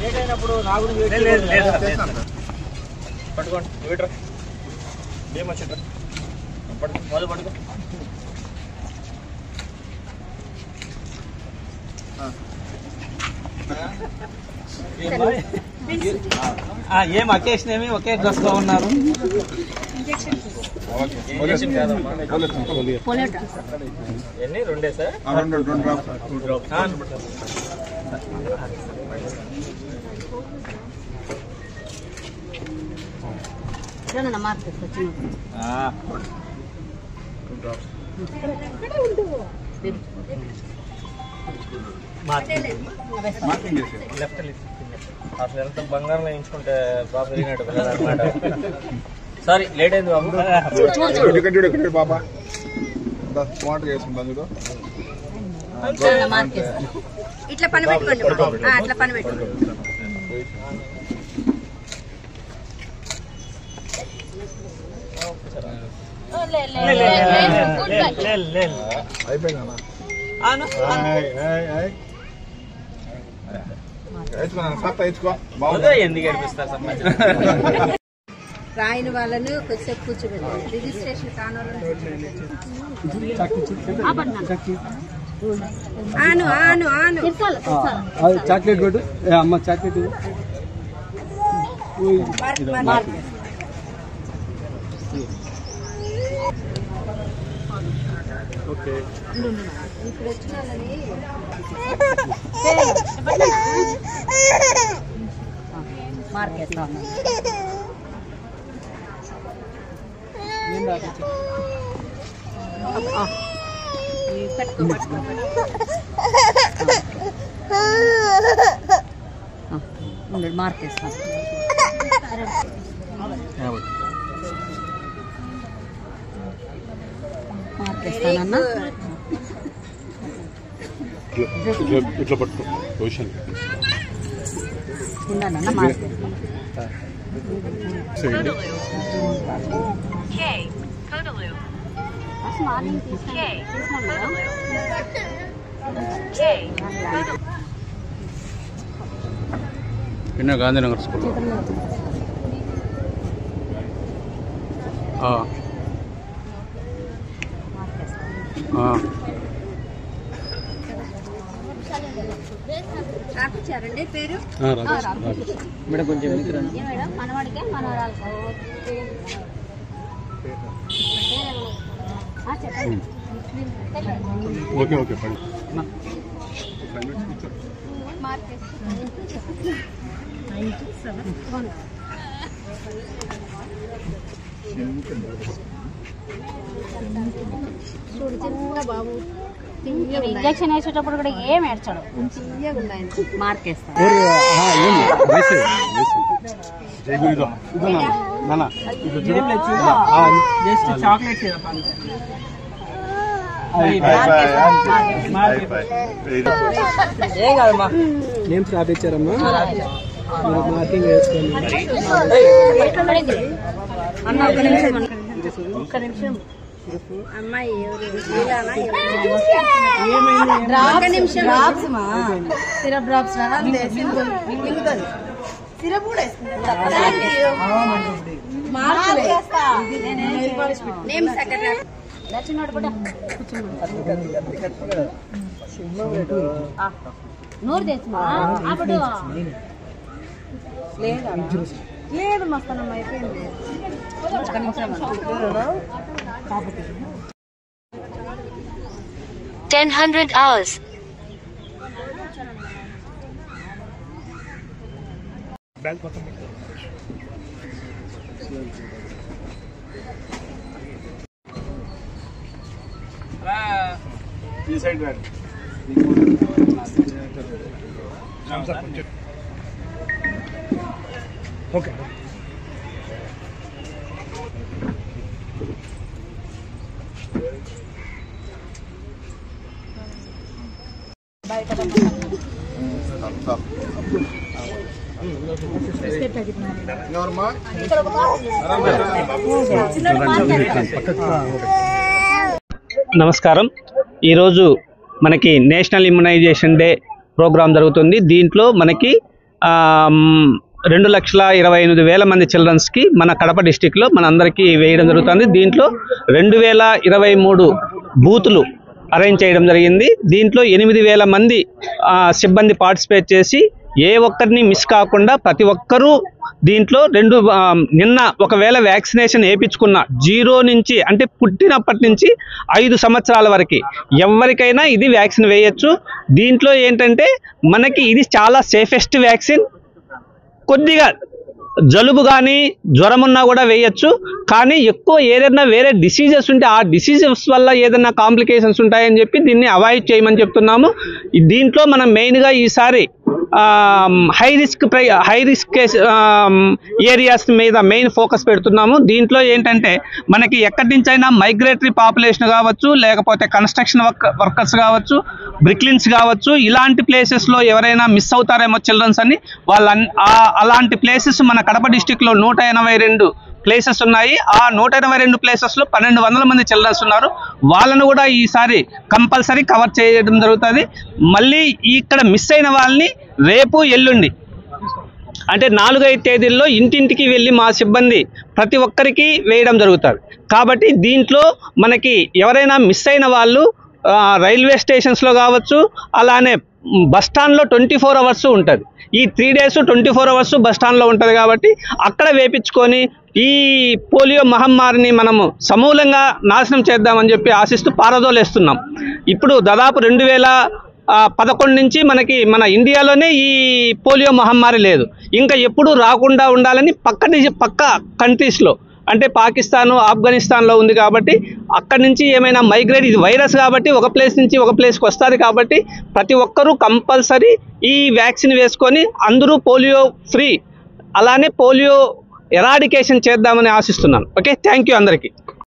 Late అయినప్పుడు నా గురించి పట్టుకోండి వెయిట్రా ఏం వచ్చిండ్రా పట్టుకో మొదలు పట్టుకో ఏం అకేషన్ ఏమి ఒకే డ్రెస్ లో ఉన్నారు ఎన్ని రెండే సార్ అసలు ఎంత బంగారం వేయించుకుంటే బాబు తిరిగినట్టు అనమాట. సారీ లేట్ అయింది బాబు. బాబా వాటర్ చేసుకుంటాను ఇట్లా పని పెట్టుకోండి, అట్లా పని పెట్టుకోండి. ఎందుకు ఏడిపిస్తారు సార్? రాయిన వాళ్ళను కొద్దిసేపు కూర్చోబెట్టాలి. రిజిస్ట్రేషన్ కానోళ్ళు చాక్లెట్ కొట్టు అమ్మ, చాక్లెట్ ఓకే. ఇప్పుడు వచ్చిన వాళ్ళని మార్కెట్ మార్కేస్తాం. మార్కేస్తానన్నా ఇట్లా పట్టుకో పొజిషన్ ఉండాలన్నా మార్కేస్తాం. గాంధీనగర్ స్కూల్ రాపించారండి పేరు మేడం కొంచెం మనవాడికే మనవరాలు ఓకే ఓకే పడి చూడు చిన్న బాబు ఇంజక్షన్ వేసేటప్పుడు కూడా ఏం ఏడ్చాడు. మార్కేస్తాను. నేమ్స్ రాపించారమ్మా, మార్కింగ్ వేసుకోండి. అన్న ఒక్క నిమిషం అమ్మాయి సిరప్ డ్రాప్స్ సిరప్ కూడా నూరు తెచ్చుమా అప్పుడు లేదు మస్తనమ్మ అయిపోయింది. 1000 hours. ఈ సైడ్ రండి. ఓకే. ఎవరమ్మా నమస్కారం. ఈరోజు మనకి నేషనల్ ఇమ్యునైజేషన్ డే ప్రోగ్రాం జరుగుతుంది. దీంట్లో మనకి 2,28,000 మంది చిల్డ్రన్స్కి మన కడప డిస్టిక్లో మనందరికీ వేయడం జరుగుతుంది. దీంట్లో 2,023 బూతులు అరేంజ్ చేయడం జరిగింది. దీంట్లో 8,000 మంది సిబ్బంది పార్టిసిపేట్ చేసి ఏ ఒక్కరిని మిస్ కాకుండా ప్రతి ఒక్కరూ దీంట్లో నిన్న ఒకవేళ వ్యాక్సినేషన్ వేయించుకున్న 0 నుంచి అంటే పుట్టినప్పటి నుంచి 5 సంవత్సరాల వరకు ఎవరికైనా ఇది వ్యాక్సిన్ వేయచ్చు. దీంట్లో ఏంటంటే మనకి ఇది చాలా సేఫెస్ట్ వ్యాక్సిన్. కొద్దిగా జలుబు కానీ జ్వరం ఉన్నా కూడా వేయచ్చు. కానీ ఎక్కువ ఏదైనా వేరే డిసీజెస్ ఉంటే ఆ డిసీజెస్ వల్ల ఏదైనా కాంప్లికేషన్స్ ఉంటాయని చెప్పి దీన్ని అవాయిడ్ చేయమని చెప్తున్నాము. దీంట్లో మనం మెయిన్గా ఈసారి హై రిస్క్ ఏరియాస్ మీద మెయిన్ ఫోకస్ పెడుతున్నాము. దీంట్లో ఏంటంటే మనకి ఎక్కడి నుంచైనా మైగ్రేటరీ పాపులేషన్ కావచ్చు, లేకపోతే కన్స్ట్రక్షన్ వర్కర్స్ కావచ్చు, బ్రిక్లిన్స్ కావచ్చు, ఇలాంటి ప్లేసెస్లో ఎవరైనా మిస్ అవుతారేమో చిల్డ్రన్స్ అని అలాంటి ప్లేసెస్ మన కడప డిస్టిక్లో 182 ప్లేసెస్ ఉన్నాయి. ఆ 182 ప్లేసెస్లో 1,200 మంది చిల్డ్రన్స్ ఉన్నారు. వాళ్ళను కూడా ఈసారి కంపల్సరీ కవర్ చేయడం జరుగుతుంది. మళ్ళీ ఇక్కడ మిస్ అయిన వాళ్ళని రేపు ఎల్లుండి అంటే 4-5 తేదీల్లో ఇంటింటికి వెళ్ళి మా సిబ్బంది ప్రతి ఒక్కరికి వేయడం జరుగుతుంది. కాబట్టి దీంట్లో మనకి ఎవరైనా మిస్ అయిన వాళ్ళు రైల్వే స్టేషన్స్లో కావచ్చు, అలానే బస్టాండ్లో 24 అవర్స్ ఉంటుంది. ఈ 3 days 24 అవర్స్ బస్టాండ్లో ఉంటుంది. కాబట్టి అక్కడ వేపించుకొని ఈ పోలియో మహమ్మారిని మనము సమూలంగా నాశనం చేద్దామని చెప్పి ఆశిస్తూ పారదోలేస్తున్నాం. ఇప్పుడు దాదాపు 2011 నుంచి మన ఇండియాలోనే ఈ పోలియో మహమ్మారి లేదు. ఇంకా ఎప్పుడు రాకుండా ఉండాలని పక్క కంట్రీస్లో అంటే పాకిస్తాను, ఆఫ్ఘనిస్తాన్లో ఉంది. కాబట్టి అక్కడి నుంచి ఏమైనా మైగ్రేట్, ఇది వైరస్ కాబట్టి ఒక ప్లేస్ నుంచి ఒక ప్లేస్కి వస్తుంది. కాబట్టి ప్రతి ఒక్కరూ కంపల్సరీ ఈ వ్యాక్సిన్ వేసుకొని అందరూ పోలియో ఫ్రీ, అలానే పోలియో ఎరాడికేషన్ చేద్దామని ఆశిస్తున్నాను. ఓకే, థ్యాంక్ యూ అందరికీ.